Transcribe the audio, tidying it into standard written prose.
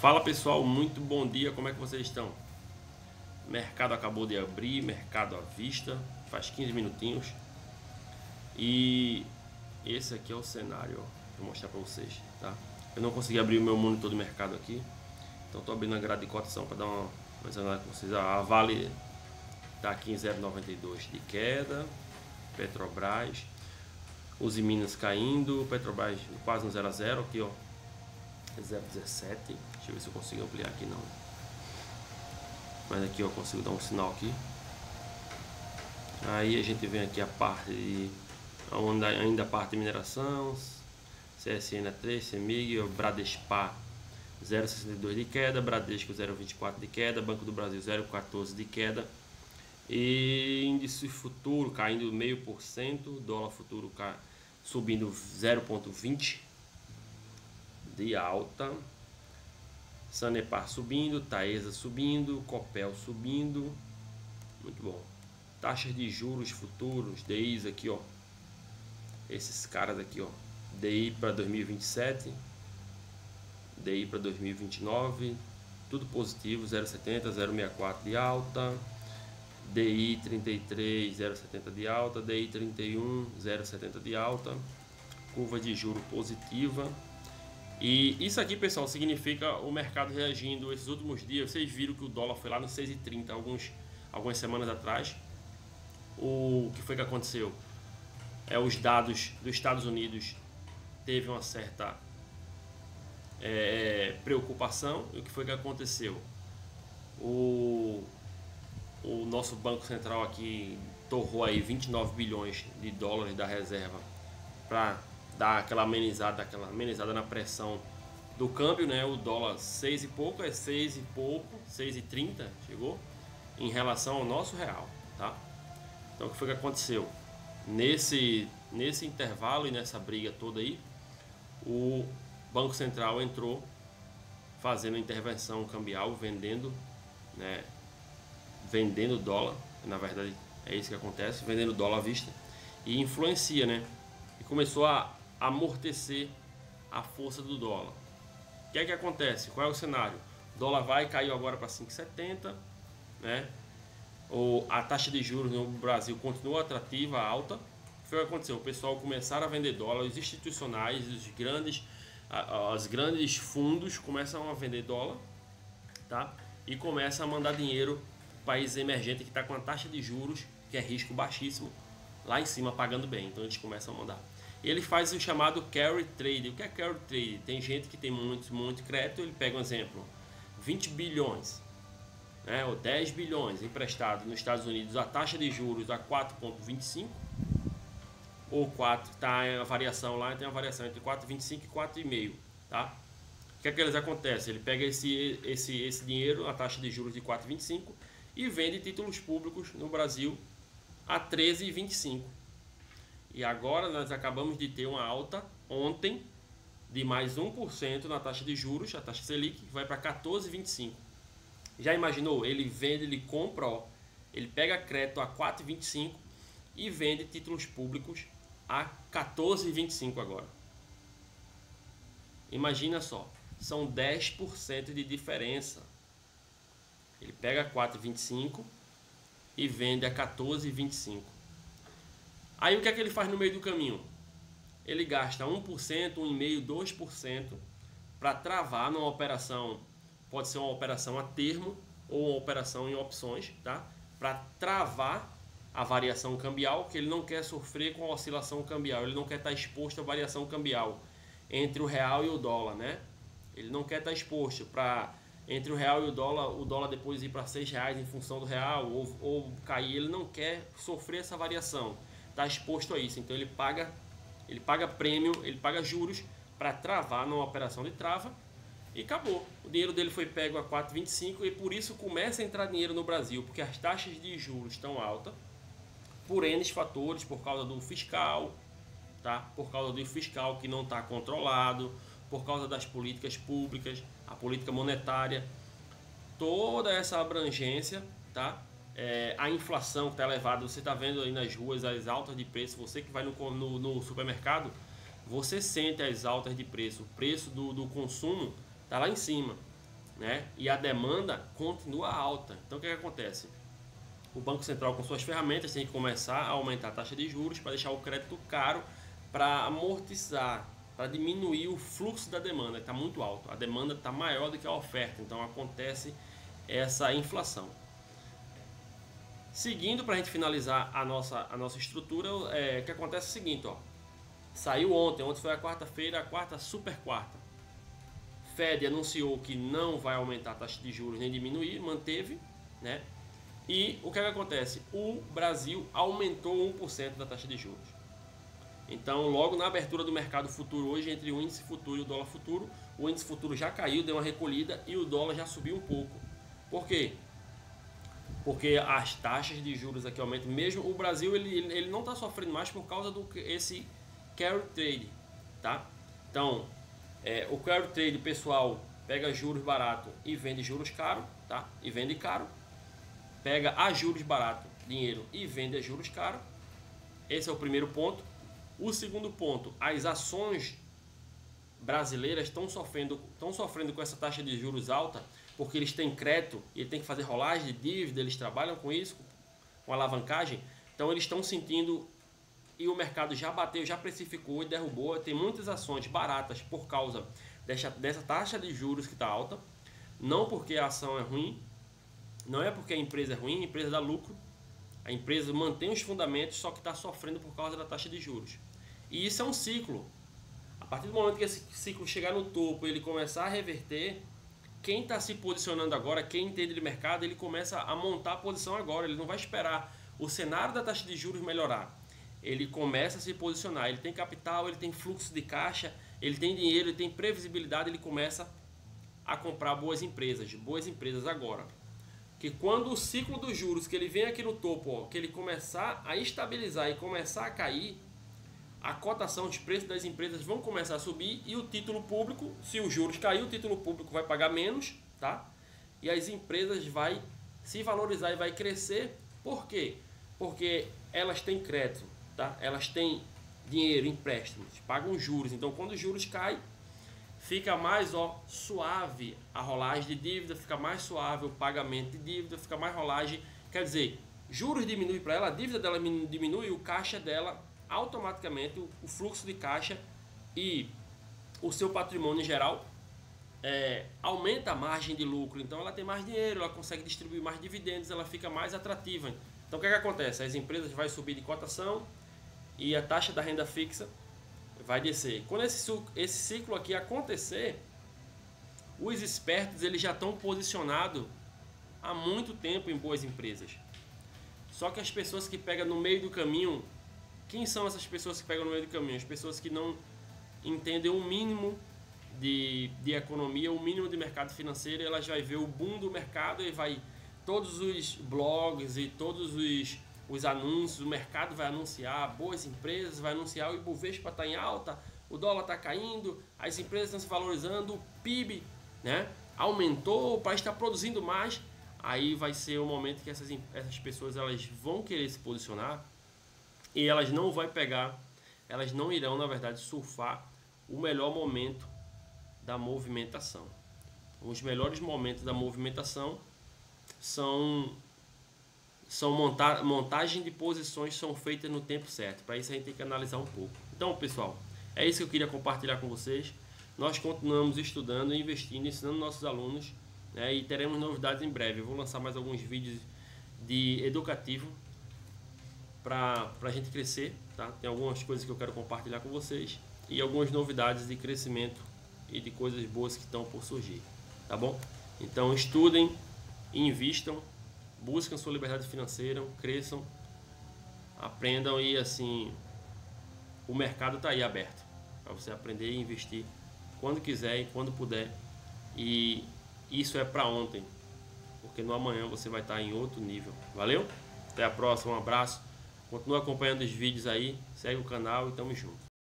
Fala pessoal, muito bom dia, como é que vocês estão? Mercado acabou de abrir, mercado à vista, faz 15 minutinhos. E esse aqui é o cenário, ó, vou mostrar para vocês, tá? Eu não consegui abrir o meu monitor do mercado aqui, então estou abrindo a grade de cotação para dar uma análise com vocês. A Vale está aqui em 0,92 de queda, Petrobras, Uzi Minas caindo, Petrobras quase no 0 a 0 aqui, ó. 0,17. Deixa eu ver se eu consigo ampliar aqui, não. Mas aqui eu consigo dar um sinal aqui. Aí a gente vem aqui a parte de ainda a parte de mineração, CSN 3, CEMIG, Bradespar 0,62 de queda, Bradesco 0,24 de queda, Banco do Brasil 0,14 de queda. E índice futuro caindo 0,5%, dólar futuro subindo 0,20 de alta, Sanepar subindo, Taesa subindo, Copel subindo, muito bom. Taxas de juros futuros, DIs aqui, ó, esses caras aqui, ó, DI para 2027, DI para 2029, tudo positivo, 0,70, 0,64 de alta, DI 33, 0,70 de alta, DI 31, 0,70 de alta, curva de juro positiva. E isso aqui, pessoal, significa o mercado reagindo esses últimos dias. Vocês viram que o dólar foi lá no 6,30 algumas semanas atrás. O que foi que aconteceu? Os dados dos Estados Unidos teve uma certa preocupação. E o que foi que aconteceu? O nosso Banco Central aqui torrou aí 29 bilhões de dólares da reserva para dar aquela amenizada na pressão do câmbio, né? O dólar 6 e pouco, 6,30 chegou em relação ao nosso real, tá? Então o que foi que aconteceu? Nesse intervalo e nessa briga toda aí, o Banco Central entrou fazendo intervenção cambial, vendendo, né? Vendendo dólar, na verdade é isso que acontece, vendendo dólar à vista, e influencia, né? E começou a amortecer a força do dólar. O que é que acontece? Qual é o cenário? O dólar vai cair agora para 5,70, né? A taxa de juros no Brasil continua atrativa, alta. O que foi que aconteceu? O pessoal começaram a vender dólar, os institucionais, os grandes fundos começam a vender dólar, tá? E começam a mandar dinheiro para países emergentes que está com a taxa de juros, que é risco baixíssimo, lá em cima pagando bem. Então eles começam a mandar. Ele faz o chamado carry trade. O que é carry trade? Tem gente que tem muito crédito, ele pega um exemplo, 20 bilhões, né, ou 10 bilhões emprestado nos Estados Unidos, a taxa de juros a 4,25 ou 4, tá a variação lá, tem uma variação entre 4,25 e 4,5, tá? O que é que eles acontece? Ele pega esse dinheiro, a taxa de juros de 4,25 e vende títulos públicos no Brasil a 13,25. E agora nós acabamos de ter uma alta ontem de mais 1% na taxa de juros, a taxa Selic, que vai para 14,25. Já imaginou? Ele vende, ele compra, ó, ele pega crédito a 4,25 e vende títulos públicos a 14,25 agora. Imagina só, são 10% de diferença. Ele pega 4,25 e vende a 14,25. Aí o que é que ele faz no meio do caminho? Ele gasta 1%, 1,5%, 2% para travar numa operação. Pode ser uma operação a termo ou uma operação em opções, tá? Para travar a variação cambial, que ele não quer sofrer com a oscilação cambial, ele não quer estar exposto à variação cambial entre o real e o dólar, né? Ele não quer estar exposto para entre o real e o dólar depois ir para R$6 em função do real ou cair. Ele não quer sofrer essa variação, está exposto a isso. Então ele paga prêmio, ele paga juros para travar numa operação de trava e acabou. O dinheiro dele foi pego a 4,25 e por isso começa a entrar dinheiro no Brasil, porque as taxas de juros estão altas por N fatores, por causa do fiscal, tá? Por causa do fiscal que não está controlado, por causa das políticas públicas, a política monetária, toda essa abrangência, tá? A inflação que está elevada, você está vendo aí nas ruas as altas de preço. Você que vai no supermercado, você sente as altas de preço, o preço do consumo está lá em cima. né? E a demanda continua alta. Então o que acontece? O Banco Central, com suas ferramentas, tem que começar a aumentar a taxa de juros para deixar o crédito caro, para amortizar, para diminuir o fluxo da demanda, que está muito alto. A demanda está maior do que a oferta, então acontece essa inflação. Seguindo, para a gente finalizar a nossa estrutura, o que acontece é o seguinte, ó. Saiu ontem foi a quarta-feira, a quarta super quarta. Fed anunciou que não vai aumentar a taxa de juros nem diminuir, manteve, né? E o que acontece? O Brasil aumentou 1% da taxa de juros. Então, logo na abertura do mercado futuro hoje, entre o índice futuro e o dólar futuro, o índice futuro já caiu, deu uma recolhida e o dólar já subiu um pouco. Por quê? Porque as taxas de juros aqui aumentam. Mesmo o Brasil ele não está sofrendo mais por causa do esse carry trade, tá? Então, o carry trade, pessoal, pega juros barato e vende juros caro, tá? E vende caro. Pega a juros barato dinheiro e vende a juros caro. Esse é o primeiro ponto. O segundo ponto, as ações brasileiras estão sofrendo com essa taxa de juros alta, porque eles têm crédito e eles têm que fazer rolagem de dívida, eles trabalham com isso, com alavancagem. Então eles estão sentindo, e o mercado já bateu, já precificou e derrubou. Tem muitas ações baratas por causa dessa taxa de juros que está alta. Não porque a ação é ruim, não é porque a empresa é ruim, a empresa dá lucro. A empresa mantém os fundamentos, só que está sofrendo por causa da taxa de juros. E isso é um ciclo. A partir do momento que esse ciclo chegar no topo e ele começar a reverter, quem está se posicionando agora, quem entende de mercado, ele começa a montar a posição agora. Ele não vai esperar o cenário da taxa de juros melhorar. Ele começa a se posicionar. Ele tem capital, ele tem fluxo de caixa, ele tem dinheiro, ele tem previsibilidade, ele começa a comprar boas empresas agora. Que quando o ciclo dos juros, que ele vem aqui no topo, ó, que ele começar a estabilizar e começar a cair, a cotação de preços das empresas vão começar a subir e o título público, se os juros cair, o título público vai pagar menos, tá? E as empresas vai se valorizar e vai crescer. Por quê? Porque elas têm crédito, tá? Elas têm dinheiro, empréstimos, pagam juros. Então, quando os juros caem, fica mais suave a rolagem de dívida, fica mais suave o pagamento de dívida, fica mais rolagem. Quer dizer, juros diminui para ela, a dívida dela diminui, o caixa dela automaticamente, o fluxo de caixa e o seu patrimônio em geral aumenta a margem de lucro. Então ela tem mais dinheiro, ela consegue distribuir mais dividendos, ela fica mais atrativa. Então o que acontece? As empresas vão subir de cotação e a taxa da renda fixa vai descer. Quando esse ciclo aqui acontecer, os espertos eles já estão posicionados há muito tempo em boas empresas. Só que as pessoas que pegam no meio do caminho, quem são essas pessoas que pegam no meio do caminho? As pessoas que não entendem o mínimo de economia, o mínimo de mercado financeiro. Elas vão ver o boom do mercado e vai todos os blogs e todos os anúncios, o mercado vai anunciar boas empresas, vai anunciar o Ibovespa está em alta, o dólar está caindo, as empresas estão se valorizando, o PIB, né, aumentou, o país está produzindo mais. Aí vai ser o momento que essas pessoas elas vão querer se posicionar e elas não irão, na verdade, surfar o melhor momento da movimentação. Os melhores momentos da movimentação são montagem de posições, são feitas no tempo certo. Para isso a gente tem que analisar um pouco. Então, pessoal, é isso que eu queria compartilhar com vocês. Nós continuamos estudando, investindo, ensinando nossos alunos, né, e teremos novidades em breve. Eu vou lançar mais alguns vídeos de educativo para a gente crescer, tá? Tem algumas coisas que eu quero compartilhar com vocês e algumas novidades de crescimento e de coisas boas que estão por surgir, tá bom? Então estudem, invistam, busquem sua liberdade financeira, cresçam, aprendam e assim o mercado está aí aberto para você aprender e investir quando quiser e quando puder. E isso é para ontem, porque no amanhã você vai estar em outro nível. Valeu? Até a próxima, um abraço. Continua acompanhando os vídeos aí, segue o canal e tamo junto.